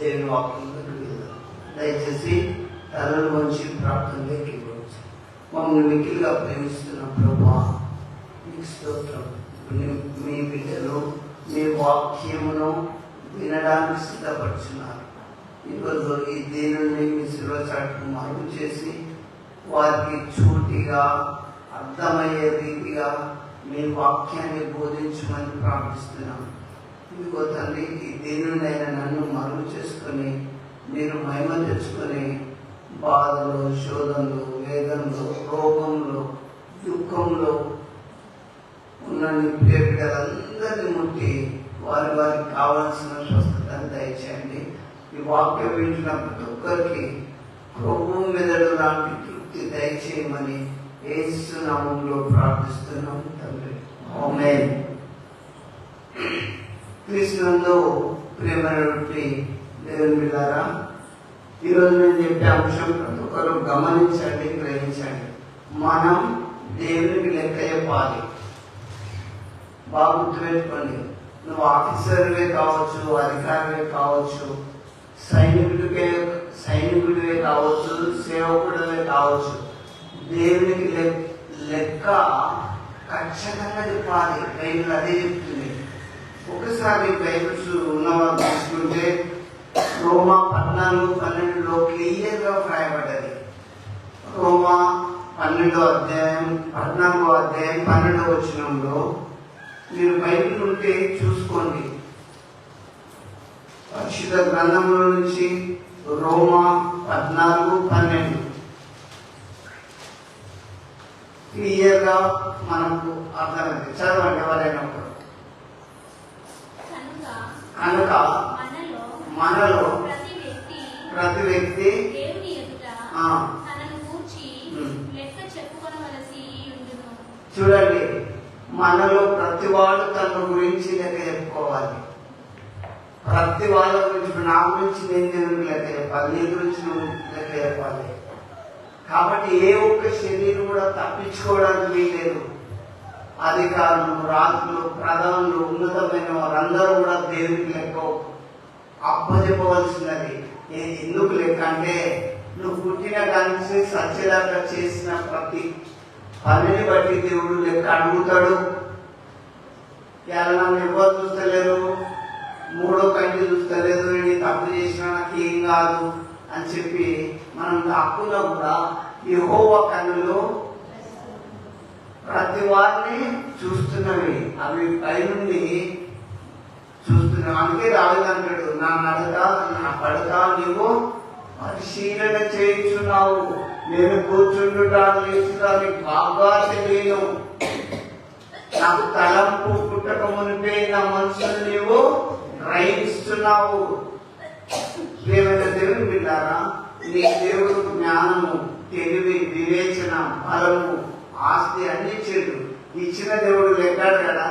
దేవుని వాక్యంలోకి వెళ్దాం. దయచేసి తలలు వంచి ప్రార్థనలోకి ఇవ్వచ్చు. మమ్మల్ని మిక్కిలిగా ప్రేమిస్తున్న ప్రభువా, మీకు స్తోత్రం. మీ బిడ్డలు మీ వాక్యమును వినడానికి సిద్ధపడుతున్నారు. ఈరోజు ఈ దీనిని మీ శిలువ చాటును మరుగు చేసి వారికి చూటిగా అర్థమయ్యే రీతిగా మీ వాక్యాన్ని బోధించమని ప్రార్థిస్తున్నాం. ఇదిగో తండ్రి, ఈ దీనుడైన నన్ను మరుగు చేసుకొని మీరు మహిమ తెచ్చుకొని బాధలు, శోధనలు, వేదనలు, రోగంలో, దుఃఖంలో ఉన్న నీ ప్రియ బిడ్డలందరినీ ముట్టి వారికి కావాల్సిన స్వస్థతను దయచేయండి. ఈ వాక్యం వింటున్న ప్రతి ఒక్కరికి ప్రభువు మెదడు లాంటి తృప్తి దయచేయమని యేసు నామములో ప్రార్థిస్తున్నాం తండ్రి. ఆమేన్. క్రీస్తునందు ప్రియమైనటువంటి దేవుని బిడ్డలారా, ఈరోజు నేను చెప్పే అంశం ప్రతి ఒక్కరు గమనించండి, గ్రహించండి. మనం దేవునికి లెక్క చెప్పాలి. బాగా గుర్తుపెట్టుకోండి. నువ్వు ఆఫీసర్వే కావచ్చు, అధికారివే కావచ్చు, సైనికుడివే కావచ్చు, సేవకుడివే కావచ్చు, దేవునికి లెక్క ఖచ్చితంగా చెప్పాలి. బైబిల్ అదే చెప్తుంది. ఒకసారి బైబిల్స్ ఉన్నవాళ్ళు తీసుకుంటే రోమా 14:12 క్లియర్గా వ్రాయబడ్డది. రోమా 12:12 మీరు బైబిల్ ఉంటే చూసుకోండి. పరిశుద్ధ గ్రంథముల నుంచి రోమా 14:12 క్లియర్గా మనకు అర్థమైంది. చదవండి ఎవరైనా. కనుక మనలో ప్రతి వ్యక్తి చూడండి, మనలో ప్రతి వాడు తన గురించి లెక్క చెప్పుకోవాలి. ప్రతి వాళ్ళ గురించి, నా గురించి నేను దేవునికి లెక్క చెప్పాలి, నీ గురించి నువ్వు లెక్క చెప్పాలి. కాబట్టి ఏ ఒక్క శరీరం కూడా తప్పించుకోవడానికి వీలేదు. అధికారులు, రాజులు, ప్రధానులు, ఉన్నతమైన వారందరూ కూడా దేవునికి లెక్క అప్పచెప్పవలసినది. ఎందుకు లెక్క అంటే, నువ్వు పుట్టిన కలిసి సత్యదాకా చేసిన ప్రతి పనిని బట్టి దేవుడు లెక్క అడుగుతాడు. ఇలా నన్ను ఎవరు చూస్తలేరు, మూడో కంటి చూస్తలేదు, నేను తప్పు చేసినా నాకు ఏం కాదు అని చెప్పి మనం దాక్కున్నా కూడా యెహోవా కన్నులు ప్రతి వారిని చూస్తున్నవి, అవి పైనుండి చూస్తున్నావు. అందుకే దావీదు అంటాడు, నా నడక నా పడక నీవు పరిశీలన చేయించున్నావు. నేను కూర్చుండుట లేచుట నీకు బాగా తెలియను. నాకు తలంపు పుట్టక మునిపే నా మనసును నీవు గ్రహిస్తున్నావు. ప్రియమైన దేవుని బిడ్డారా, నీ దేవుడు జ్ఞానము, తెలివి, వివేచన, బలము, ఆస్తి అన్ని ఇచ్చాడు. ఇచ్చిన దేవుడు లెక్కాడు కదా.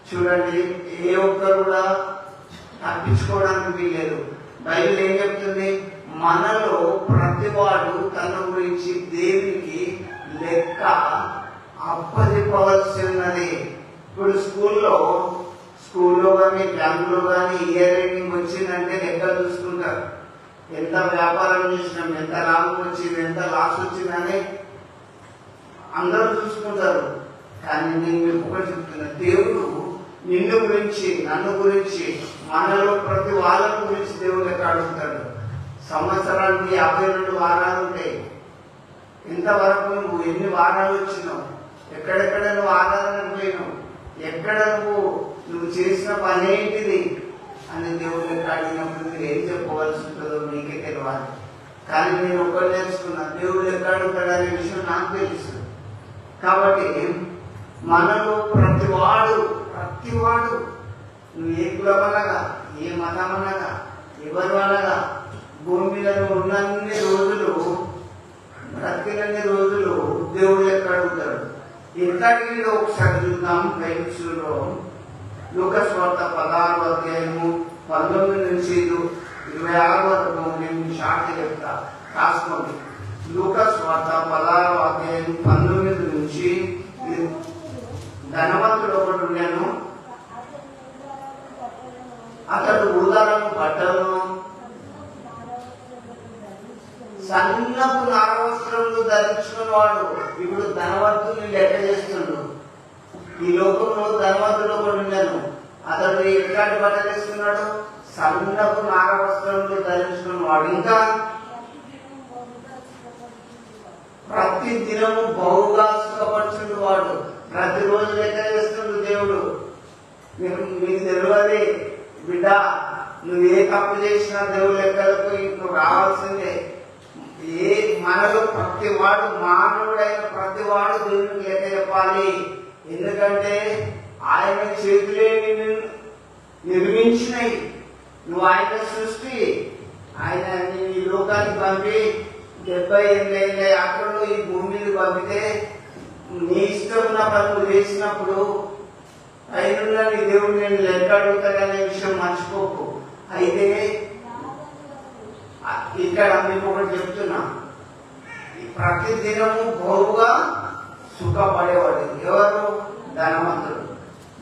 చూడండి, ఏ ఒక్కరు కూడా తప్పించుకోవడానికి వీల్లేదు. బైబిల్ ఏం చెప్తుంది? మనలో ప్రతివాడు తన గురించి దేవునికి లెక్క అప్పచెప్పవలసి ఉన్నది. ఇప్పుడు స్కూల్లో కానీ బ్యాంకులో కానీ ఇయర్ ఎండింగ్ వచ్చిందంటే లెక్క చూసుకుంటారు. ఎంత వ్యాపారం చేసినాం, ఎంత లాభం వచ్చింది, ఎంత లాస్ వచ్చిందని అందరూ చూసుకుంటారు. కానీ నేను మీకు ఒకటి చెప్తున్నా, దేవుడు నిన్ను గురించి, నన్ను గురించి, మనలో ప్రతి వాళ్ళ గురించి దేవుడు లెక్క అడుగుతాడు. సంవత్సరానికి 52 వారాలు ఉంటాయి. ఇంతవరకు నువ్వు ఎన్ని వారాలు వచ్చినావు, ఎక్కడెక్కడ నువ్వు ఆరాధనకు పోయినావు, ఎక్కడ నువ్వు చేసిన పని ఏంటిది అని దేవుడు లెక్క అడిగినప్పుడు మీరు ఏం చెప్పవలసి ఉంటుందో మీకే తెలియాలి. కానీ నేను ఒకటి నేర్చుకున్నా, దేవుడు లెక్క అడుగుతాడనే విషయం నాకు తెలుసు. కాబట్టి మనలో ప్రతివాడు నువ్వు ఏ కులమనగా, ఏ మతమనగా, ఎవరు అనగా, భూమి మీద ఉన్నన్ని రోజులు, బ్రతికినన్ని రోజులు దేవుడు లెక్క అడుగుతాడు. ఇంతకీ ఒకసారి చూద్దాం. బైబిల్లో లూకాసు వార్త 16:19 నుంచి 26 వరకు నేను షార్ట్ చెప్తా, రాసుకోండి. లూకాసు వార్త 16:19 నుంచి. ధనవంతుడు ఒకడు ఉండెను. అతడు ఉదాహరణ బట్టలను సన్నపు నారవస్త్రములు ధరించుకున్నవాడు ఇప్పుడు ధనవంతుని లెక్క చేస్తుండు. ఈ లోకంలో ధనవంతుడు ఒకడు ఉన్నాను, అతడు ఎట్లాంటి బట్టలు వేసుకున్నాడు? సన్నపు నారవస్త్రములు ధరించుకున్నవాడు. ఇంకా ప్రతి దినము బహుగా సుఖపరుచుండు వాడు. ప్రతిరోజు లెక్క చేస్తుండు దేవుడు. మీకు తెలియదు బిడ్డ, నువ్వు ఏ తప్పు చేసినా దేవుడు లెక్కలకు నువ్వు రావాల్సిందే. మనలో ప్రతి వాడు, మానవుడైన ప్రతి వాడు దేవుడికి లెక్క చెప్పాలి. ఎందుకంటే ఆయన చేతులే నిన్ను నిర్మించినాయి. నువ్వు ఆయన సృష్టి. ఆయన ఈ లోకానికి పంపి 70 ఏళ్ళ యాత్రలో ఈ భూమిని పంపితే నీ ఇష్టం ఉన్న పనులు చేసినప్పుడు అయినా నీ దేవుడు నేను లెక్క అడుగుతాడనే విషయం మర్చిపోకు. అయితే ఇక్కడ మీకు ఒకటి చెప్తున్నా, ప్రతి దినము బహుగా సుఖపడేవాడు ఎవరు? ధనవంతుడు.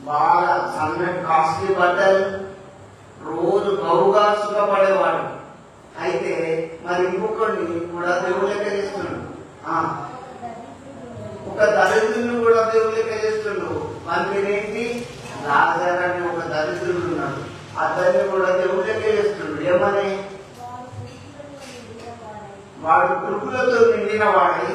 బాగా సన్నటి కాస్ట్లీ బట్టలు, రోజు బహుగా సుఖపడేవాడు. అయితే మరి ఇంకొకరిని కూడా దేవుడు లెక్క చేస్తున్నాడు. ఒక దరిద్రుని కూడా దేవుడు లెక్క చేస్తుండు. మరి ఏంటి? లాజరు అనే ఒక దరిద్రుడు ఉన్నాడు, అతన్ని కూడా దేవుడు లెక్క చేస్తుండు. ఏమని? వాడు కురుకులతో నిండిన వాడి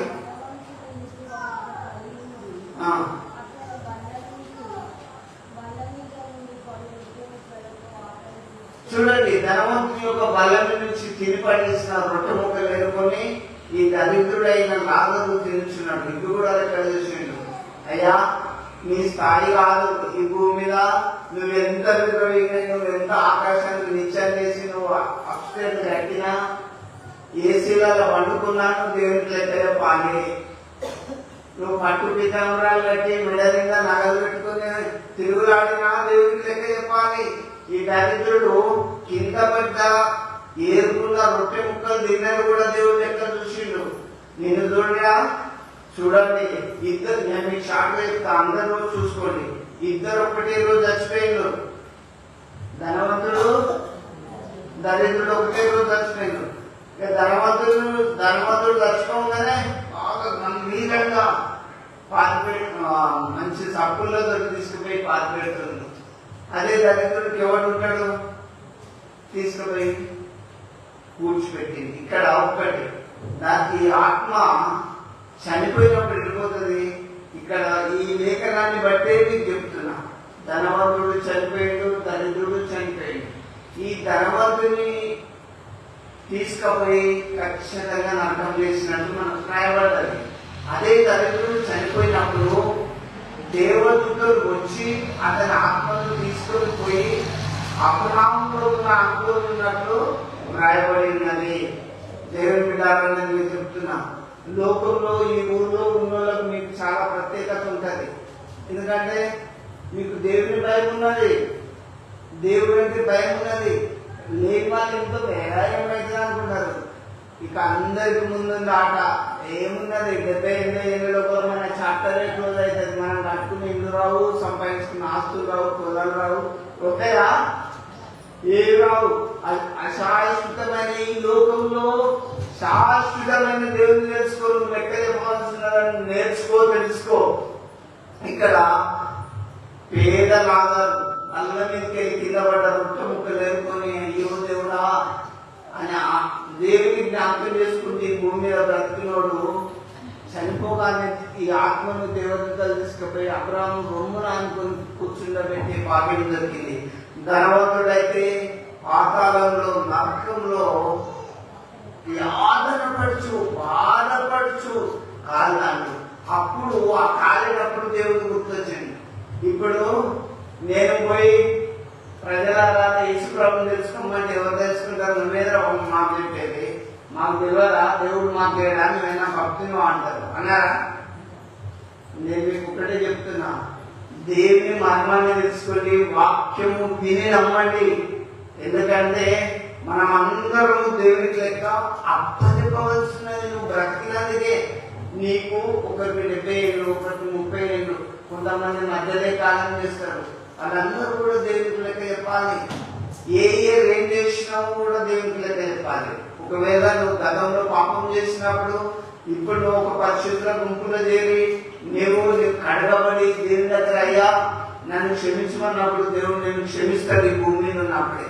చూడండి, ధనవంతుని యొక్క బలం నుంచి తిని పండిస్తున్న రొట్టె ముక్కలు ఎరుకొని ఈ దరిద్రుడైన లాజరు తినుచున్నాడు. ఇది కూడా లెక్క చేసిండు. అయ్యా, నీ స్థాయి కాదు ఈ భూమి మీద. నువ్వెంత విగ్రహించినా, నువ్వెంత ఆకాశానికి నిత్యం చేసి నువ్వు అప్స్టేట్ కట్టినా, ఏసీలలో వండుకున్నాను దేవునికి లెక్క చెప్పాలి. నువ్వు పట్టు పితాంబరాలు కట్టి మెడలిందా నగలు పెట్టుకుని తిరుగులాడినా దేవునికి లెక్క చెప్పాలి. ఈ దరిద్రుడు కింద పడ్డ ఏరుకున్న రొట్టె ముక్కలు తిన్నది కూడా దేవుడు లెక్క చూసిండు. నేను చూడండి, ఇద్దరు, నేను మీకు షార్ట్ చెప్తా, అందరూ చూసుకోండి. ఇద్దరు ఒకటే రోజు చచ్చిపోయిండు. ధనవంతుడు దరిద్రుడు ఒకటే రోజు చచ్చిపోయిండు. ధనవంతుడు చచ్చిపోగానే బాగా గంభీరంగా మంచి సప్పులతో తీసుకుపోయి పాతిపెడుతుంది. అదే దరిద్రుడికి ఎవడు ఉంటాడు? తీసుకుపోయి కూర్చిపెట్టింది. ఇక్కడ ఒక్కటి, నాకు ఈ ఆత్మ చనిపోయినప్పుడు వెళ్ళిపోతుంది. ఇక్కడ ఈ లేఖనాన్ని బట్టే మీకు చెప్తున్నా, ధనవంతుడు చనిపోయాడు, దరిద్రుడు చనిపోయాడు. ఈ ధనవంతుని తీసుకుపోయి ఖచ్చితంగా నరకం చేసినట్టు మనకు రాయబడ్డది. అదే దరిద్రుడు చనిపోయినప్పుడు దేవదూతలు వచ్చి అతని ఆత్మను తీసుకొని పోయి అబ్రహాములో ఉన్న ఆత్మలో ఉన్నట్లు రాయబడి ఉన్నది. దేవుని బిడ్డలని మీకు చెప్తున్నా, లోకంలో ఈ ఊళ్ళో ఉన్న వాళ్ళకు మీకు చాలా ప్రత్యేకత ఉంటుంది. ఎందుకంటే మీకు దేవుని భయం ఉన్నది, దేవుడి అంటే భయం ఉన్నది. లేని వాళ్ళు ఎంతో వ్యయం అవుతుంది అనుకుంటారు. ఇక అందరికి ముందుంది ఆట. ఏమున్నది? 70-80 ఏళ్ళలో మన చాప్టరే క్లోజ్ అవుతుంది. మనం కట్టుకున్న ఇల్లు రావు, సంపాదించుకున్న ఆస్తులు రావు, పొలాలు రావు, ఒకేరా ఏవి రావు. అశాశ్వతమైన ఈ లోకంలో శాశ్వతమైన దేవుని నేర్చుకో. నువ్వు లెక్క చెప్పాల్సిన నేర్చుకో, తెలుసుకో. ఇక్కడ పేద లాజరు అల్ల మీదకి వెళ్ళి కింద పడ్డ రొట్టె ముక్కలు ఎరుకొని అయ్యో దేవుడా అని దేవుని జ్ఞాపకం చేసుకుంటే ఈ భూమి మీద బ్రతికినోడు చనిపోగానే ఈ ఆత్మను దేవతలు తీసుకుపోయి అబ్రాహాము రొమ్మున అనుకుని కూర్చుండబెట్టి పాపిడి దొరికింది. ధనవంతుడైతే పాతాళంలో, నరకంలో బాధపడుచు కాలాలు. అప్పుడు ఆ కాలేటప్పుడు దేవుడు గుర్తొచ్చింది. ఇప్పుడు నేను పోయి ప్రజలారా యేసు ప్రభుని తెలుసుకోమంటే ఎవరు తెలుసుకుంటారు? నువ్వేదో మాకు చెప్పేది, మాకు తెలియదా దేవుడు మాకు లేడా? నువ్వైనా భక్తులు అంటారు అన్నారా? నేను మీకు ఒకటే చెప్తున్నా, దేవుని మర్మాన్ని తెలుసుకొని వాక్యము విని నమ్మండి. ఎందుకంటే మనం అందరూ దేవునికి లెక్క అప్పచెప్పవలసినది. నువ్వు బ్రతికినందుకే నీకు ఒకరికి 70 ఏళ్ళు, ఒకరికి 30 ఏళ్ళు, కొంతమంది మధ్యలో కాలం చేస్తారు. వాళ్ళందరూ కూడా దేవునికి లెక్క చెప్పాలి. ఏ ఏం చేసినావు కూడా దేవునికి లెక్క చెప్పాలి. ఒకవేళ నువ్వు గతంలో పాపం చేసినప్పుడు ఇప్పుడు నువ్వు ఒక పరిశుద్ధ గుంపులో చేరి నువ్వు కడగబడి దేవుని దగ్గర అయ్యా నన్ను క్షమించమన్నప్పుడు దేవుడు నేను క్షమిస్తాడు ఈ భూమి మీద ఉన్నప్పుడే.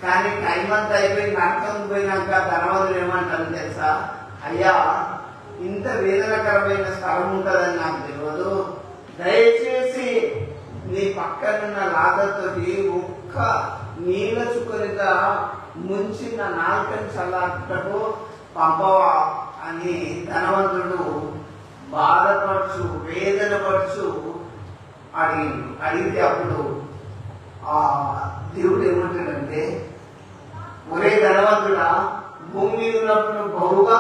కానీ టైం అంతా అయిపోయి నరకం పోయినాక ధనవంతులు ఏమంటారు తెలుసా, అయ్యా ఇంత వేదనకరమైన స్థలం ఉంటుందని నాకు తెలియదు, దయచేసి నీ పక్కనున్న లాదతోటి ఒక్క నీళ్ళ చుక్కరిత ముంచి నా నాలుకని చల్లార్టకు పంపవా అని ధనవంతుడు బాధపడుచు వేదన పడుచు అడిగితే అప్పుడు ఆ దేవుడు ఏమంటాడంటే, ఒరే ధనవంతుడా, భూమి మీద ఉన్నప్పుడు బహుగా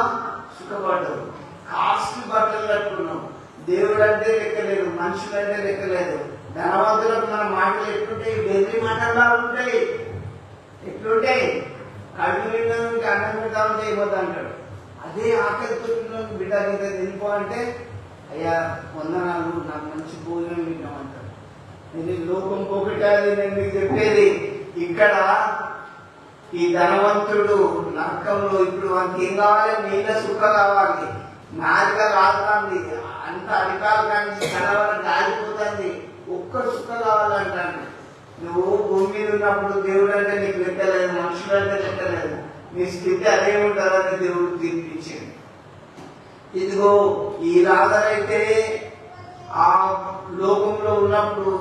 సుఖపడ్డావు, కాస్ట్లీ బట్టలు కట్టుకున్నావు, దేవుడు అంటే లెక్కలేదు, మనుషులు అంటే లెక్కలేదు. ధనవంతులకు మన మాటలు ఎట్లుంటాయి, బెదిరి మాటల్లా ఉంటాయి. ఎట్లుంటాయి, కడుపు నిండా అన్నం పెడతామని చేయబోద్దు అంటాడు. అదే ఆకలి తొట్టిలో బిడ్డ మీద తినిపో అంటే, అయ్యా వందనాలు నాకు మంచి భోజనం తిన్నామంటాడు. నేను లోకం పోగొట్టాలి, నేను మీకు చెప్పేది ఇక్కడ ఈ ధనవంతుడు నరకంలో ఇప్పుడు మనకి ఏం కావాలి, నీళ్ళ సుఖ కావాలి, నాలుక రాలుతుంది, అంత అధికారులు కానీ కలవర గాలిపోతుంది, ఒక్క సుఖ కావాలంటాను. నువ్వు భూమి మీద ఉన్నప్పుడు దేవుడు అంటే నీకు లెక్కలేదు, మనుషులు అంటే లెక్కలేదు, నీ స్థితి అదే ఉంటుందని దేవుడు తీర్పించింది. ఇదిగో ఈ రాజరైతే ఆ లోకంలో ఉన్నప్పుడు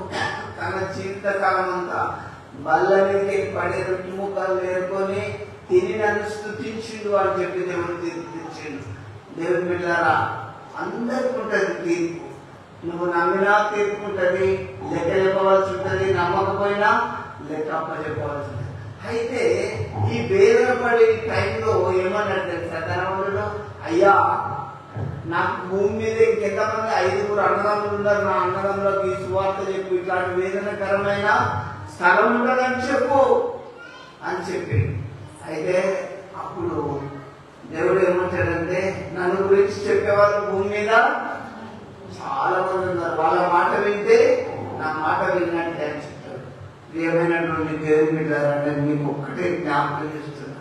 తన జీవితకాలం అంతా బల్ల మీదకి పడే రొట్టె ముక్కలు నేర్కొని తిని నన్ను స్తుతించిండు అని చెప్పి దేవుడు తీర్పించిండు. దేవుని బిడ్డలారా, అందరికి ఉంటుంది తీర్పు. నువ్వు నమ్మినా తీర్పు ఉంటుంది, లెక్క చెప్పవలసి ఉంటుంది, నమ్మకపోయినా లెక్క అప్పచెప్పవలసి ఉంటుంది. అయితే ఈ వేదన పడే టైంలో ఏమన్నాడు తెలుసా ధనవంతుడు, అయ్యా నాకు భూమి మీద ఇంకెంతమంది 5 అన్నదమ్ములు ఉన్నారు, నా అన్నదమ్ములకు ఈ సువార్త చెప్పు, ఇట్లాంటి వేదనకరమైన స్థలం ఉండదని చెప్పు అని చెప్పి. అయితే అప్పుడు దేవుడు ఏమంటాడంటే, నన్ను గురించి చెప్పేవాళ్ళు భూమి మీద చాలా మంది ఉన్నారు, వాళ్ళ మాట వింటే నా మాట విన్నట్టే అని చెప్తాడు. ప్రియమైనటువంటి దేవుని బిడ్డలారా, మీకు ఒక్కటే జ్ఞాపకం చేస్తున్నా,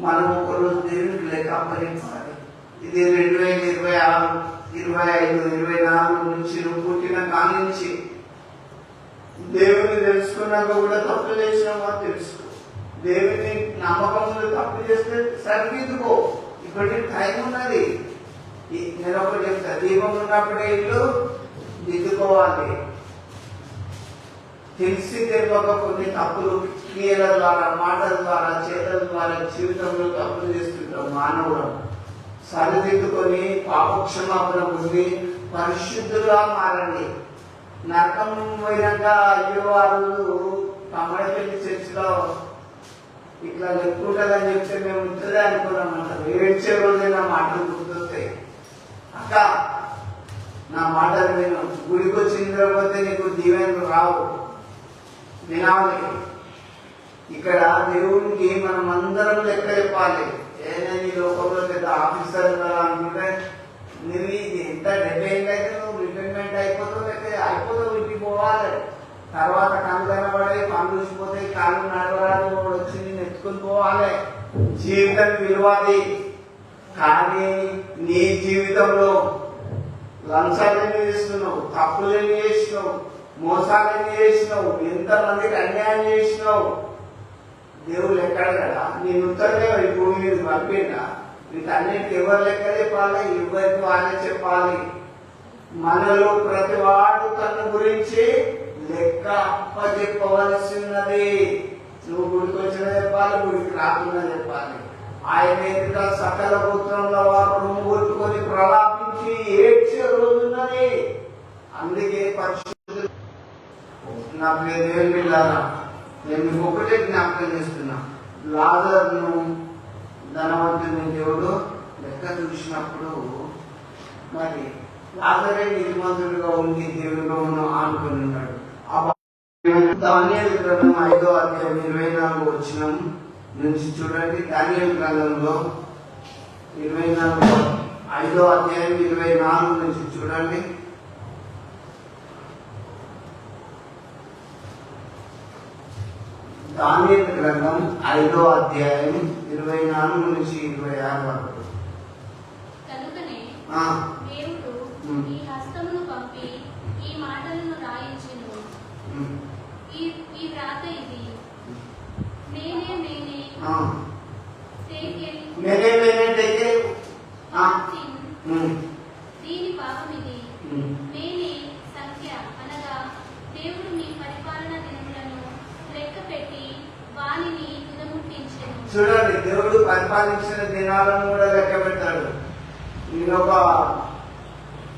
మనం ఒకరోజు దేవునికి లెక్క అప్పగించాలి. ఇది 2026, 25, 24 నుంచి నువ్వు పుట్టిన కాని నుంచి దేవుని తెలుసుకున్నాక కూడా తప్పు చేసినావా తెలుసుకో. దేవుని నమ్మకంలో తప్పు చేస్తే సరిదిద్దుకో. ఇప్పటికి టైం ఉన్నది. నేను ఒకటి చెప్తా, దీపం ఉన్నప్పుడే ఇల్లు దిద్దుకోవాలి. తెలిసి తెలియక కొన్ని తప్పులు క్రియల ద్వారా, మాటల ద్వారా, చేతల ద్వారా జీవితంలో తప్పులు చేస్తుంటాం. మానవుడు సరిదిద్దుకొని పాపక్షమాపణ పొంది పరిశుద్ధులుగా మారండి. నరకం పోయినాక అయ్యో వారు కమ్మడపల్లి చర్చిలో ఇట్లా లెక్కుంటుందని చెప్తే మేము ఉంటుందే అనుకున్నామంటారు. ఏడ్చే రోజైనా మాటలు గుర్తొస్తాయి. అక్క నా మాటలు నేను గుడికి వచ్చిపోతే నీకు దీవెనలు రావు, వినాలి. ఇక్కడ దేవునికి మనం అందరం లెక్క చెప్పాలి. ఏదైనా ఈ లోకంలో పెద్ద ఆఫీసర్ అనుకుంటే నువ్వు ఇది ఎంత 70 ఏళ్ళు అయితే నువ్వు రిటైర్మెంట్ అయిపోతావు, లేకపోతే అయిపోతావు, ఇంటికి పోవాలి. తర్వాత కళ్ళు కనబడి పనులు చూసిపోతాయి, కాళ్ళు నడవరాదు, వచ్చి నేను ఎత్తుకుని పోవాలి. జీవితం విలువది. కానీ నీ జీవితంలో లంచాలు ఎన్ని చేస్తున్నావు, తప్పులు ఎన్ని చేసినావు, మోసాలు ఎన్ని చేసినావు, ఎంతమందికి అన్యాయం చేసినావు, దేవుడు ఎక్కడ కదా నేను ఉత్తరమే ఈ భూమి మీద పంపిందా. వీటన్నిటికి ఎవరు లెక్క చెప్పాలి, ఎవరికి వాళ్ళే చెప్పాలి. మనలో ప్రతి వాడు తన గురించి లెక్క అప్పచెప్పవలసినది. నువ్వు గుడికి వచ్చినా చెప్పాలి, గుడికి రాకుండా చెప్పాలి. ఆయన ఎదుట సకల పుత్రంలో వారు రొమ్ముకొని ప్రలాపించి ఏడ్చే రోజున్నది. అందుకే పరిశుద్ధులు నా ప్రియ దేవుని బిడ్డలారా, నేను మీకు ఒకటే జ్ఞాపకం చేస్తున్నా, లాజరును ధనవంతుని దేవుడు లెక్క చూసినప్పుడు మరి లాజరే నీతిమంతుడిగా ఉండి దేవుడిగా ఆనుకొని ఉన్నాడు. దానియేలు గ్రంథం 5వ అధ్యాయం 24వ వచనం నుంచి చూడండి. దానియేలు గ్రంథంలో 5వ అధ్యాయం 24 నుంచి చూడండి. దానియేలు గ్రంథం 5వ అధ్యాయం 24 నుంచి 26 వరకు. కనుకనే దేవుడు ఈ హస్తమును పంపి ఈ మాటలను రాయించెను. ఈ వ్రాత ఇది: మేనే మేనే టేకెల్ దీని భావం ఇది. మేనే సంఖ్య అనగా దేవుడు మీ పరిపాలన దినములను లెక్క పెట్టి వానిని తుదముట్టించెను. చూడండి, దేవుడు పరిపాలించిన దినాలను కూడా లెక్క పెట్టాడు. నేను ఒక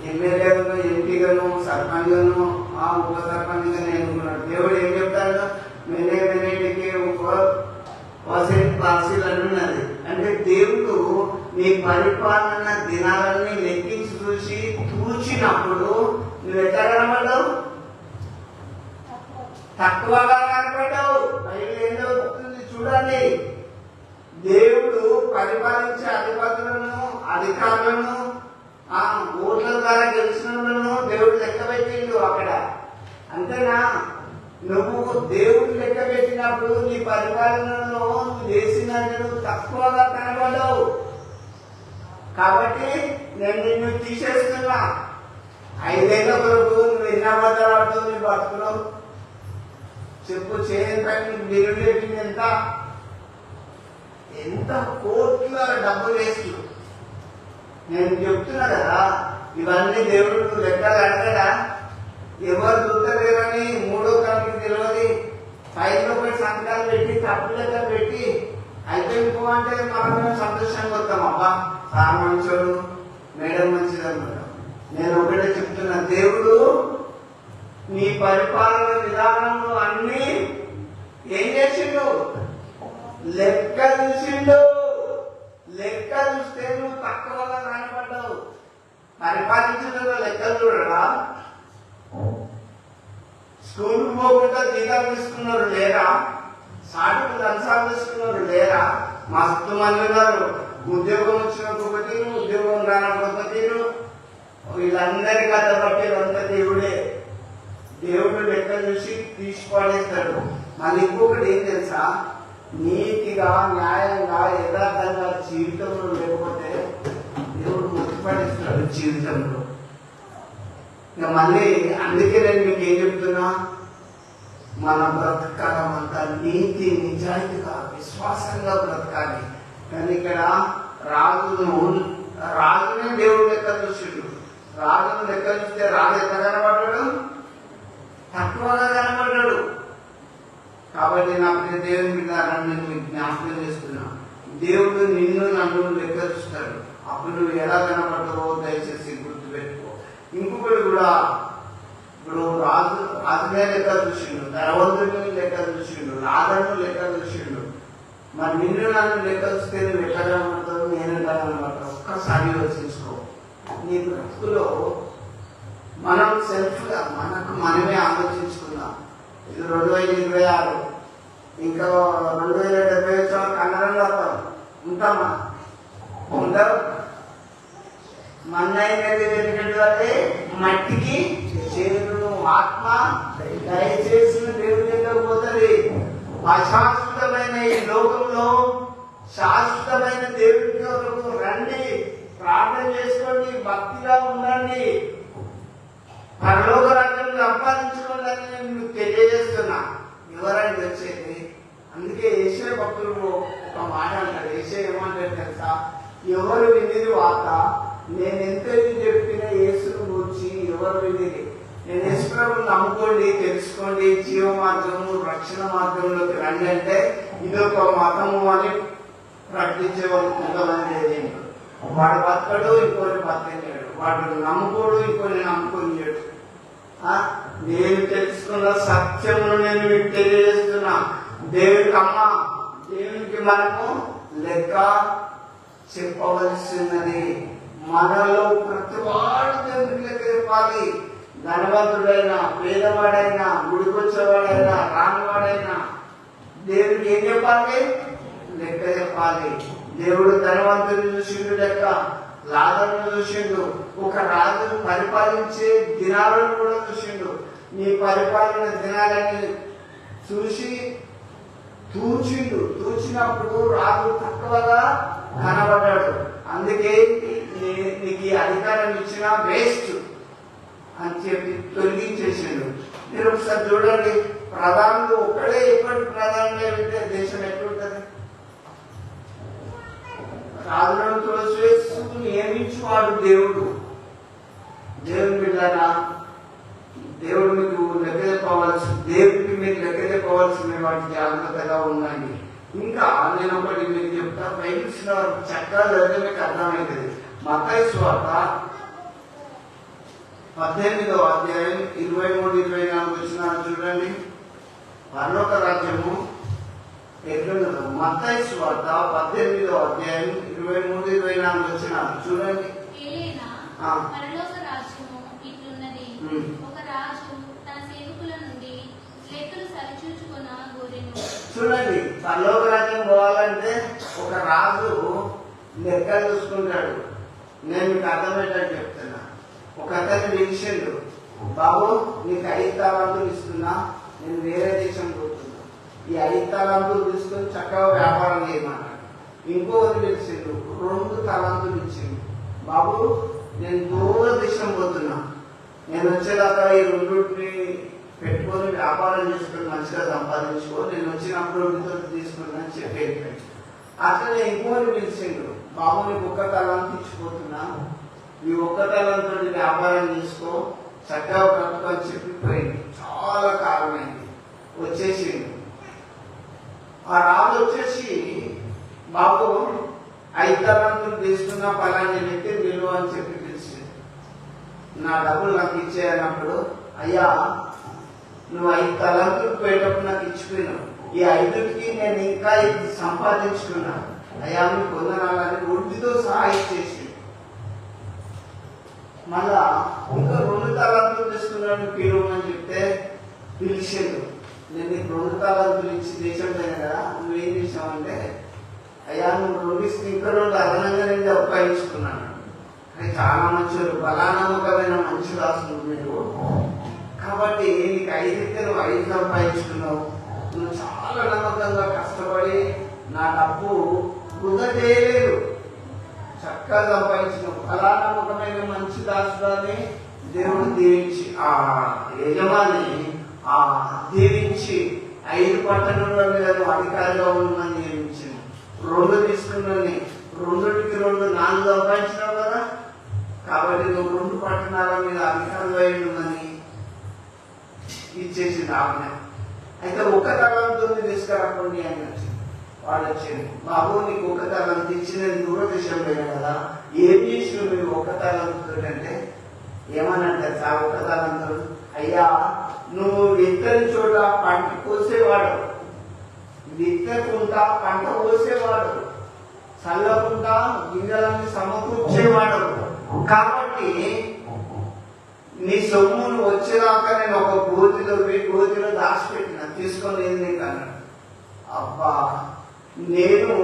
ఎమ్మెల్యేను, ఎంపీగాను, సర్పంచ్ను, ఉప సర్పంచ్గా ఎన్నుకున్నాడు. దేవుడు ఏం చెప్తాడు? మెనేటికి ఉన్నది అంటే దేవుడు నీ పరిపాలన దినాలన్నీ లెక్కించి చూసి తూచినప్పుడు నువ్వు ఎట్లా కనబడ్డావు? తక్కువగా కనబడ్డావు. పైన ఏం జరుగుతుంది చూడండి. దేవుడు పరిపాలించే అధికారులను ఓట్ల ద్వారా గెలిచిన దేవుడు లెక్క పెట్టిండు అక్కడ. అంతేనా? నువ్వు దేవుడు లెక్క పెట్టినప్పుడు నీ పరిపాలనలో నువ్వు చేసినందుకు నువ్వు తక్కువగా కనబడవు. కాబట్టి నేను నిన్ను తీసేస్తున్నా. 5 ఏళ్ళ వరకు నువ్వు ఎన్ని అబద్ధాలు ఆడుతుంది నీ బతుకులో చెప్పు. చేయని పని మీరు పెట్టింది ఎంత కోట్ల డబ్బు వేస్ట్. నేను చెప్తున్నా కదా, ఇవన్నీ దేవుడు లెక్కలు అడగడా? ఎవరు చూడలేరని 3వ తరగతి తెలియదు ఫైల్లో పోయి సంతకాలు పెట్టి తప్పు లెక్క పెట్టి అయిపోయిపో అంటే మనం సంతోషంగా వస్తాం. అబ్బా సార్ మంచోడు, మేడం మంచిదన్నమాట. నేను ఒకటే చెప్తున్నా, దేవుడు నీ పరిపాలన విధానంలో అన్ని ఏం చేసిండు? లెక్క చూసిండు. లెక్క చూస్తే నువ్వు తక్కువగా కనపడ్డావు. పరిపాలించడంలో లెక్కలు చూడరా? స్కూల్కి పోకుండా జీతాలు తీసుకున్నారు లేరా? సాటుకు లంచాలు తీసుకున్నారు లేరా? మస్తు మంది ఉన్నారు. ఉద్యోగం వచ్చినప్పుడు ఉద్యోగం రానప్పుడు వీళ్ళందరి కథ బట్టి అంత దేవుడే. దేవుడు లెక్క చూసి తీసిపడేస్తాడు. మళ్ళీ ఇంకొకటి ఏం తెలుసా? నీతిగా, న్యాయంగా, యథార్థంగా జీవితంలో లేకపోతే దేవుడు ముట్టుపడేస్తాడు జీవితంలో. ఇక మళ్ళీ అందుకే నేను మీకు ఏం చెప్తున్నా, మన బ్రతకాలం అంతా నీతి నిజాయితీగా విశ్వాసంగా బ్రతకాలి. కానీ ఇక్కడ రాజునే దేవుడు లెక్క చూసిండు. రాజును లెక్క చూస్తే రాజు ఎంత కనబడ్డాడు? తక్కువగా కనబడ్డాడు. కాబట్టి నా ప్రియ దేవుని విధానాన్ని నేను మీకు జ్ఞాపకం చేస్తున్నా. దేవుడు నిన్ను నన్ను లెక్క చూస్తాడు. అప్పుడు నువ్వు ఎలా కనబడ్డావో దయచేసి గుర్తుపెట్టుకో. ఇంకొకటి కూడా, ఇప్పుడు రాజునే లెక్క చూసిండు, ధనవంతుడిని లెక్క చూసిండు, రాజను లెక్క చూసిండు. మరి నిన్ను నన్ను లెక్క చూస్తే నువ్వు ఎట్లా కనబడతావు? నేను ఎట్లా కనబడతావు? ఒక్కసారి యోచించుకో. నీ బ్రతుకులో మనం సెల్ఫ్గా మనకు మనమే ఆలోచించుకుందాం. ఇది 2026, ఇంకా 2070 కన్నడంలో ఉంటామా? ఉండవు. మన్నైనది ఎందుకంటే మట్టికి చేరును. ఆత్మ దయచేసిన దేవుని దగ్గర పోతుంది. అశాశ్వతమైన ఈ లోకంలో శాశ్వతమైన దేవుని కొరకు రండి, ప్రార్థన చేసుకోండి, భక్తిగా ఉండండి, పరలోక రాజ్యం సంపాదించుకోండి అని నేను మీకు తెలియజేస్తున్నా. ఎవరైనా వచ్చేది అందుకే యేషయ భక్తులు ఒక మాట అంటారు. యేషయ ఏమంటారు తెలుసా? ఎవరు వినిది వార్త నేను ఎంత చెప్పిన యేసును గురించి ఎవరు వినిది? నేను యేసుప్రభుని నమ్ముకోండి, తెలుసుకోండి, జీవ మార్గము రక్షణ మార్గంలోకి రండి అంటే ఇదొక మతము అని ప్రకటించే వాళ్ళు కొంతమంది లేదు. వాడు బతకడు, ఇంకొని బతకలేడు. వాడు నమ్ముకోడు, ఇంకొని నమ్ముకోలేడు. నేను తెలుసుకున్న సత్యమును నేను మీకు తెలియజేస్తున్నా. దేవునికి మనము లెక్క చెప్పవలసినది. మనలో ప్రతి వాడు దేవునికి లెక్క చెప్పాలి. ధనవంతుడైనా, పేదవాడైనా, గుడికొచ్చేవాడైనా, రానివాడైనా దేవుడికి ఏం చెప్పాలి? లెక్క చెప్పాలి. దేవుడు ధనవంతుని చూసిండు లెక్క, రాజును చూసిండు, ఒక రాజును పరిపాలించే దినాలను కూడా చూసిండు. నీ పరిపాలన దినాలని చూసి తూచినప్పుడు రాజు తక్కువగా కనబడ్డాడు. అందుకే నీకు ఈ అధికారం ఇచ్చిన వేస్ట్ అని చెప్పి తొలగించేసిండు. మీరు ఒకసారి చూడండి, ప్రధానులు ఒక్కడే ఎప్పటి ప్రధానంగా వెళ్తే దేశం ఎట్లుంటది? రాజులను తులసివేస్తూ నియమించువాడు దేవుడు. దేవుని బిడ్డారా, దేవుడు మీకు లెక్క చెప్పవలసి, దేవుడికి మీరు లెక్క చెప్పవలసిన వాటి జాగ్రత్తగా ఉండండి. ఇంకా నేను ఒకటి మీకు చెప్తా, బైబిల్స్ చక్కగా చదివితే మీకు అర్థమవుతుంది. మత్తయి సువార్త 18వ అధ్యాయం 23-24 వచనాలు చూడండి. పరలోక రాజ్యము ఎట్లున్నదో. మత్తయి సువార్త 18వ అధ్యాయం 23-24 వచనాలు చూడండి. పరలోక రాజ్యము ఇట్లున్నది, ఒక రాజు తన సేవకుల నుండి లెక్కలు సరిచూచుకొన గోరెను. చూడండి, పరలోక రాజ్యం పోవాలంటే ఒక రాజు లెక్కలు చూసుకుంటాడు. నేను మీకు అర్థమయ్యేటట్టు చెప్తున్నా. ఒక అతన్ని పిలిచిండు, బాబు నీకు 5 తలాంతులు ఇస్తున్నా, నేను వేరే దేశం పోతున్నా, ఈ 5 తలాంతులు తీసుకొని చక్కగా వ్యాపారం చేయమన్నాడు. ఇంకొకరు పిలిచిండు, 2 తలాంతులు ఇచ్చిండు, బాబు నేను దూర దేశం పోతున్నా, నేను వచ్చేదాకా ఈ 2 పెట్టుకొని వ్యాపారం చేసుకొని మంచిగా సంపాదించుకో, నేను వచ్చినప్పుడు మీతో తీసుకున్నా అని చెప్పి అట్లనే ఇంకొకరు పిలిచిండు, బాబు నీకు 1 తలాంతు ఇచ్చిపోతున్నా, ఈ 1 తలంతో వ్యాపారం చేసుకో, చక్కగా బ్రతుకు అని చెప్పిపోయింది. చాలా కారణమైంది, వచ్చేసింది. ఆ రాజు వచ్చేసి, బాబు 5 తలంతులు తీసుకున్న పలాని వ్యక్తి విలువ అని చెప్పి పిలిచింది. నా డబ్బులు నాకు ఇచ్చేయనప్పుడు, అయ్యా నువ్వు 5 తలంతులు పోయేటప్పుడు నాకు ఇచ్చిపోయినావు, ఈ 5కి నేను ఇంకా ఇది సంపాదించుకున్నా, అయ్యా మీకు వందనాలని వడ్డీతో సహా ఇచ్చేసి, మళ్ళా ఇంకా 2 తలాంతులు తీసుకున్నాడు పిలువమని చెప్తే పిలిచిండు. నేను నీకు 2 తలాంతులు ఇచ్చి దేశం పోయినా కదా, నువ్వేం చేసావంటే, అయ్యా నువ్వు 2 ఇస్తే ఇంకా 2 అదనంగా నేను ఉపయోగించుకున్నాను. అది చాలా మంచి బలానమ్మకమైన మంచి దాసులు మీరు, కాబట్టి నీకు 5 ఇస్తే నువ్వు 5 సంపాదించుకున్నావు, నువ్వు చాలా నమ్మకంగా కష్టపడి నా డబ్బు వృధా చేయలేదు, చక్కగా సంపాదించిన ఫలానమ్మకమైన మంచి దాసులని దేవుడు దీవించి, ఆ యజమాని దీవించి 5 పట్టణంలో మీద అధికారిగా ఉండమని నియమించింది. 2 తీసుకున్నని 2కి 2 4 సంపాదించినావు కదా, కాబట్టి నువ్వు 2 పట్టణాల మీద అధికారులు అయి ఉండమని ఇచ్చేసింది ఆజ్ఞ. అయితే 1 తలాంతుని తీసుకురాకండి అని వచ్చింది. వాళ్ళు వచ్చింది, బాబు నీకు 1 తలాంతు ఇచ్చి నేను దూరదేశం పోయినా కదా, ఏం చేసిన మీరు 1 తలాంతు అంటే ఏమనంటే, 1 తలాంతులు, అయ్యా నువ్వు విత్తని చోట పంట కోసేవాడు, విత్తకుండా పంట కోసేవాడు, చల్లకుండా గింజలన్నీ సమకూర్చేవాడు, కాబట్టి నీ సొమ్మును వచ్చేదాకా నేను ఒక గోతిలో దాచిపెట్టిన, తీసుకొని ఏంది కన్నాడు. అబ్బా నేను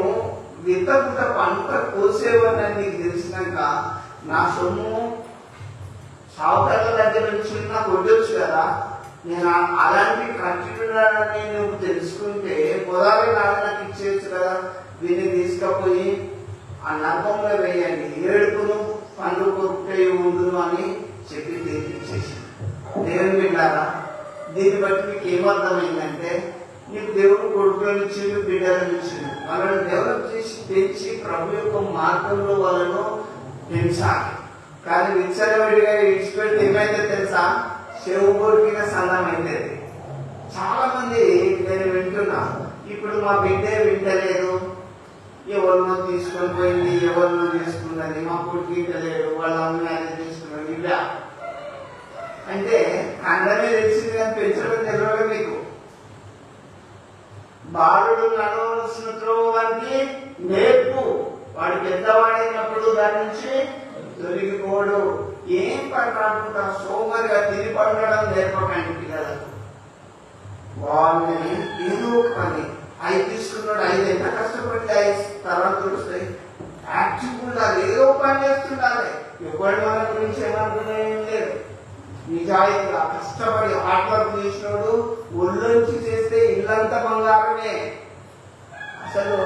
విత్తకుండా పంట కోసేవాడిని నీకు తెలిసినాక నా సొమ్ము సావుకారుల దగ్గర నుంచి నాకు వడ్డొచ్చు కదా, నేను అలాంటి కట్టుకున్నానని నువ్వు తెలుసుకుంటే పొదాలి నాకు ఇచ్చేయచ్చు కదా, దీన్ని తీసుకపోయి ఆ నర్మంలో వేయండి, ఏడుపును పండ్లు కొరుకుటే ఉండును అని చెప్పి తీర్పిచ్చేసి. దేవుని బిడ్డారా, దీన్ని బట్టి మీకు ఏమర్థమైందంటే, నీకు దేవుడు కొడుకులను ఇచ్చిండు, బిడ్డలను ఇచ్చిండు, వాళ్ళని డెవలప్ చేసి పెంచి ప్రభు యొక్క మార్గంలో వాళ్ళను పెంచాలి. కానీ విచ్చలవిడిగా విడిచిపెట్టి ఏమైతే తెలుసా, చెవు కొరికిన సంఘం అయితే. చాలా మంది నేను వింటున్నా, ఇప్పుడు మా బిడ్డే వింటలేదు, ఎవరినో తీసుకొని పోయింది, ఎవరినో తీసుకున్నది, మా కొడుకు వింటలేడు, వాళ్ళ అమ్మ ఆయన తీసుకున్నది, ఇలా అంటే అందమే తెలిసింది కానీ పెంచడం తెలియదు మీకు. బాలుడు నడవలసిన త్రోవకి నేర్పు, వాడు పెద్దవాడైనప్పుడు దాని నుంచి తొలగిపోడు. ఏం పట్టాడుకుంటా సోమరిగా తిని పడడం నేర్పకండి పిల్లలకు. వాళ్ళని ఏదో పని 5 తీసుకున్నాడు, 5 ఎంత కష్టపడితే 5 తలాంతులు వస్తాయి. యాక్టివ్ ఉండాలి, ఏదో పని చేస్తుండాలి. ఎవరి మన గురించి ఏమనుకునే లేదు. నిజాయితీగా కష్టపడి హార్డ్ వర్క్ చేసినోడు ఒళ్ళొంచి చేస్తే ఇల్లంతా బంగారమే. అసలు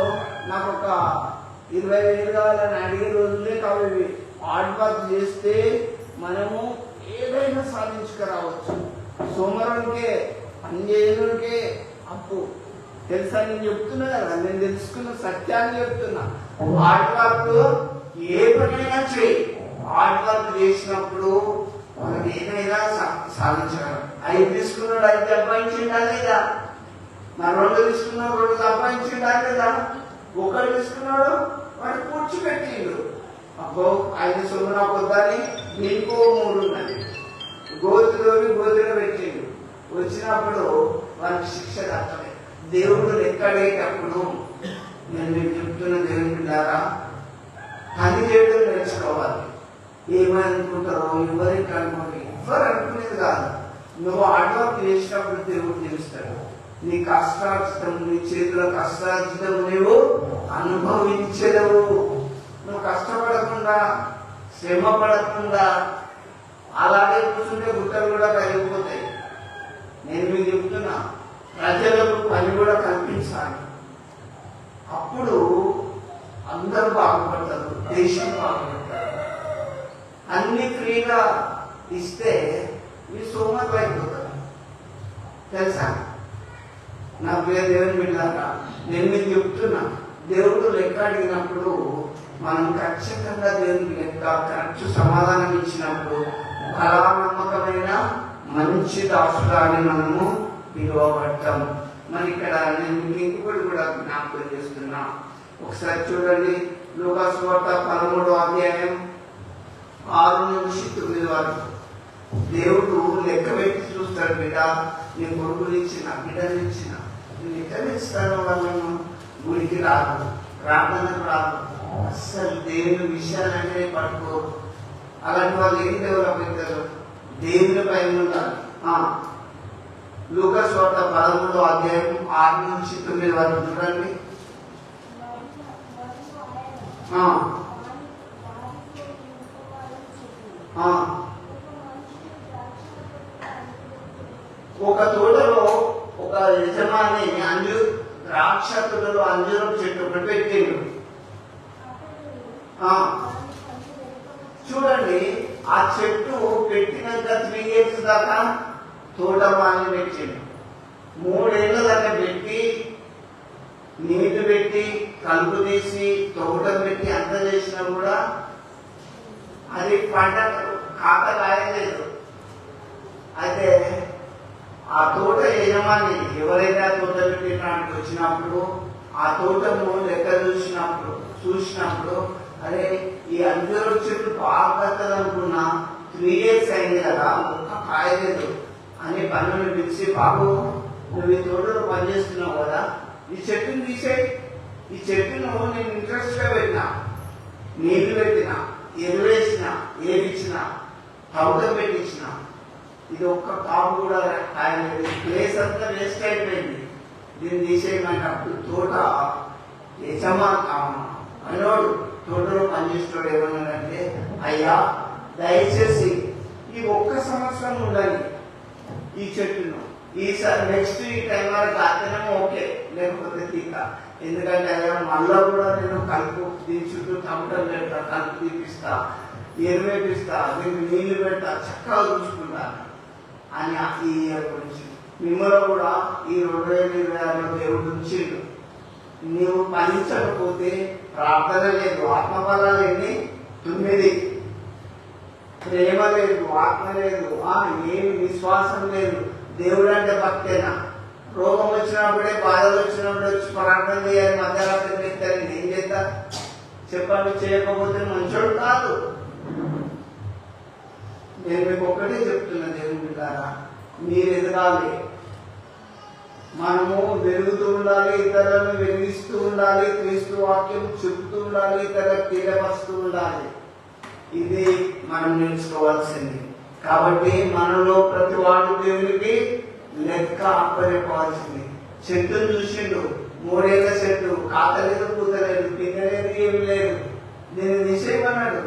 నాకు ఒక 20,000 కావాలని అడిగే రోజులే కావు. హార్డ్ వర్క్ చేస్తే మనము ఏదైనా సాధించుకురావచ్చు. సోమవారంకే పని చేయడానికే అప్పు. తెలుసా, నేను చెప్తున్నా కదా, నేను తెలుసుకున్న సత్యాన్ని చెప్తున్నా. హార్డ్ వర్క్ ఏ పనైనా చేయి. హార్డ్ వర్క్ చేసినప్పుడు మనం ఏదైనా సాధించగలం. 5 తీసుకున్నాడు 5 సంపాదించిండా లేదా? మరి 2 తీసుకున్నాడు 2 సంపాదించిండా లేదా? 1 తీసుకున్నాడు వాడు కూర్చోబెట్టిండు. అబ్బో 5 సొమ్మున పొద్దని నీకో 3 ఉన్నది. గోతిలో పెట్టిండు. వచ్చినప్పుడు వారికి శిక్ష తప్పలేదు. దేవుడు లెక్కడేటప్పుడు నేను మీకు చెప్తున్న దేవుని బిడ్డారా, పని చేయడం నేర్చుకోవాలి. ఏమనుకుంటారో ఎవరికి అనుకోండి, ఎవరు అనుకునేది కాదు. నువ్వు హార్డ్ వర్క్ చేసినప్పుడు దేవుడు తెలుస్తాడు. నీ కష్టార్జితం, నీ చేతిలో కష్టార్జితం నువ్వు అనుభవించలేవు. నువ్వు కష్టపడకుండా, శ్రమ పడకుండా అలాగే కూర్చుంటే గుట్టలు కూడా కరిగిపోతాయి. నేను మీకు చెప్తున్నా, ప్రజలకు పని కూడా కల్పించాలి. అప్పుడు అందరూ బాగుపడతారు, దేశం బాగుపడతారు. అన్ని ఫ్రీగా ఇస్తే మీ సోమరులు అయిపోతారు. తెలుసా? నా పేరు దేవుని బిడ్డారా, నేను మీకు చెప్తున్నా, దేవుడు లెక్క అడిగినప్పుడు మనం ఖచ్చితంగా దేవునికి లెక్క కరెక్ట్ సమాధానం ఇచ్చినప్పుడు అలా నమ్మకమైన మంచి దాసుడా అని మనము పిలువబడతాం. మరి ఇక్కడ నేను ఇంకొకటి కూడా జ్ఞాపకం చేస్తున్నా. ఒకసారి చూడండి, లూకాసు వార్త 13వ అధ్యాయం 6 నుంచి 9 వరకు. దేవుడు లెక్క పెట్టి చూస్తాడు. బిడ్డ, నీ కొడుకులు ఇచ్చిన, బిడ్డలు ఇచ్చిన, నేను ఎక్కడ ఇస్తాను? వాళ్ళను గుడికి రాదు, ప్రార్థనకు రాదు, అస్సలు దేవుని విషయాలనే పట్టుకోరు. అలాంటి వాళ్ళు ఏం డెవలప్ అవుతారు? దేవుని పైన ఉండాలి. లూకాసు వార్త 13వ అధ్యాయం 6 నుంచి 9 వరకు చూడండి. ఒక తోటలో ఒక యజమాని ద్రాక్ష తోటలో అంజూరపు చెట్టు ఒకటి పెట్టిండు. చూడండి, ఆ చెట్టు పెట్టినాక 3 years దాకా తోట మాని పెట్టిండు. 3 ఏళ్ళ దాకా పెట్టి, నీళ్లు పెట్టి, కలుపు తీసి, తోటం పెట్టి అంత చేసినా కూడా అది పంట కాక కాయలేదు. అయితే ఆ తోట యజమాని ఎవరైతే ఆ తోట పెట్టడానికి వచ్చినప్పుడు ఆ తోటను లెక్క చూసినప్పుడు అరే, ఈ అంజూరు చెట్టు బాగా అనుకున్నా, 3 years అయింది కదా, ఒక్క కాయలేదు అని పనులు పిలిచి, బాబు నువ్వు ఈ తోటలో పనిచేస్తున్నావు కదా, ఈ చెట్టును తీసేయి. ఈ చెట్టును నేను ఇంట్రెస్ట్ గా పెట్టినా, నీళ్లు పెట్టినా, ఎరువేసిన, ఏరిచ్చిన, తౌటం పెట్టించిన, ఇది ఒక్క కాపు కూడా కాయలేదు. ప్లేస్ అంతా వేస్ట్ అయిపోయింది. దీన్ని తీసేయమన్నప్పుడు తోట అనోడు తోటలో పనిచేస్తాడు ఏమన్నాడంటే, అయ్యా దయచేసి ఈ 1 సంవత్సరం ఉండాలి ఈ చెట్టును, ఈసారి నెక్స్ట్ ఈ టైం వరకు అతనేమో ఓకే, లేకపోతే తీక. ఎందుకంటే అయ్యా మళ్ళా కూడా నేను కలుపు దీని చుట్టూ టమాటం పెడతా, కలుపు తీపిస్తా, ఎరువేపిస్తా, నేను నీళ్లు పెడతా, చక్కగా చూసుకుంటా అని ఈ ఇయర్ గురించి మిమ్మల్ని కూడా ఈ 2026లో దేవుడు ఉంచిండు. నీవు ఫలించకపోతే ప్రార్థన లేదు, ఆత్మఫలాలు ఎన్ని? 9. ప్రేమ లేదు, ఆత్మ లేదు, ఏమి విశ్వాసం లేదు. దేవుడు అంటే భక్తేనా? రోగం వచ్చినప్పుడే, బాధలు వచ్చినప్పుడు వచ్చి ప్రార్థన చేయాలి, మధ్యరాత్రి పెట్టాలి. ఏం చేస్తా చెప్పండి? చేయకపోతే మంచోడు కాదు. నేను మీకు ఒక్కటే చెప్తున్నా, దేవుని బిడ్డారా, మీరు ఎదగాలి. మనము వెలుగుతూ ఉండాలి, ఇతరులను వెలిగిస్తూ ఉండాలి, క్రీస్తు వాక్యం చెబుతూ ఉండాలి, ఇతరులకు తెలియపరుస్తూ ఉండాలి. ఇది మనం నేర్చుకోవాల్సింది. కాబట్టి మనలో ప్రతి వాడు దేవునికి లెక్క అప్పచెప్పవలసింది. చెట్టును చూసిండు, 3 ఏళ్ల చెట్టు, కాతలేదు, పూతలేదు, పిందలేదు, ఏమి లేదు. నేను నిశ్చయమన్నాడు,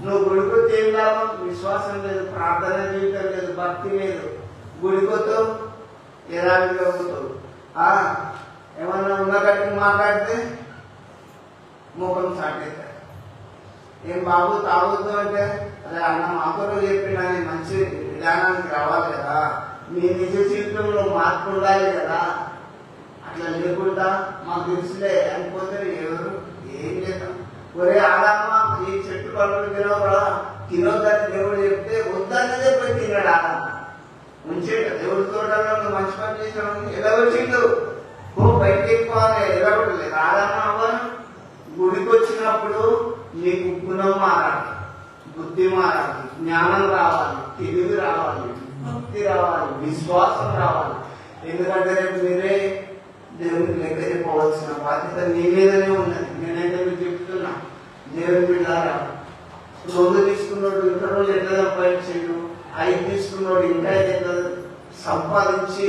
నువ్వు గుడికొస్తే ఏం లాభం? విశ్వాసం లేదు, ప్రార్థన జీవితం లేదు, భక్తి లేదు. గుడికొత్తావు, యథావిధిగా పోతావు. ఏమన్నా ఉన్నగట్టి మాట్లాడితే ముఖం సాటేస్తారు. ఏం బాబు తాగొద్దు అంటే, అదే అన్న మాతో చెప్పిన మంచి విధానానికి రావాలి కదా, మీ నిజ జీవితంలో మార్పు ఉండాలి కదా. అట్లా లేకుండా మాకు తెలుసులే అనిపోతే ఎవరు ఏం చేద్దాం. ఒరే ఆదామా ఈ చెట్టు పళ్ళు తినవరా, తినొద్దని దేవుడు చెప్తే వద్దన్నదే పోయి తిన్నాడు ఆదామ. ఉంచేట దేవుడి తోటలో మంచి పని చేసాడు, ఎలా వచ్చిండు బయటకి ఎక్కువాలి ఎలా ఉండలేదు. ఆదామా అవ్వను గుడికి వచ్చినప్పుడు నీకు గుణం మారాలి, బుద్ధి మారాలి, జ్ఞానం రావాలి, తెలివి రావాలి, భక్తి రావాలి, విశ్వాసం రావాలి. ఎందుకంటే రేపు మీరే దేవుని దగ్గరికి పోవాల్సిన బాధ్యత నీ మీదనే ఉన్నది. నేనైతే మీకు చెప్తున్నా, దేవుని బిడ్డారా, 2 తీసుకున్నాడు ఇంకా రోజు ఎట్లా సంపాదించాడు, 5 తీసుకున్నాడు ఇంకా ఎట్లా సంపాదించి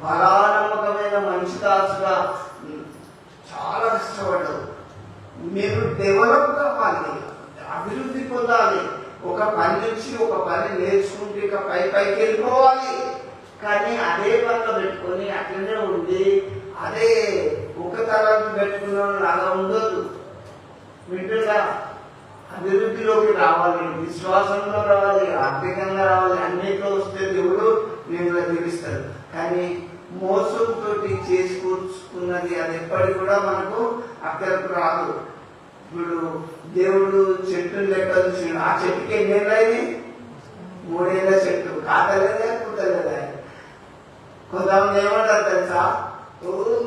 బలానమ్మకమైన మంచి దాసుగా చాలా కష్టపడ్డాడు. మీరు డెవలప్ కావాలి, అభివృద్ధి పొందాలి. ఒక పని నుంచి ఒక పని నేర్చుకుంటే ఇక పైకి వెళ్ళిపోవాలి. కానీ అదే పనిలో పెట్టుకొని అట్లనే ఉండి అదే ఒక తరగతి పెట్టుకున్నాను అలా ఉండదు. వింటున్నా, అభివృద్ధిలోకి రావాలి, విశ్వాసంలో రావాలి, ఆర్థికంగా రావాలి. అన్నిట్లో వస్తే దేవుడు నేను తీరుస్తాడు. కానీ మోసంతో చేసుకొచ్చుకున్నది అది ఎప్పటికి కూడా మనకు అక్కడికి రాదు. ఇప్పుడు దేవుడు చెట్టు లెక్క చూసిండు, ఆ చెట్టుకి ఎన్నేళ్ళైంది? 3 ఏళ్ళ చెట్టు, కాతలేదా కూతలేదా? కొంతమంది ఏమంటారు తెలుసా,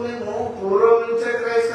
మేము పూర్వం నుంచే క్రైస్తవ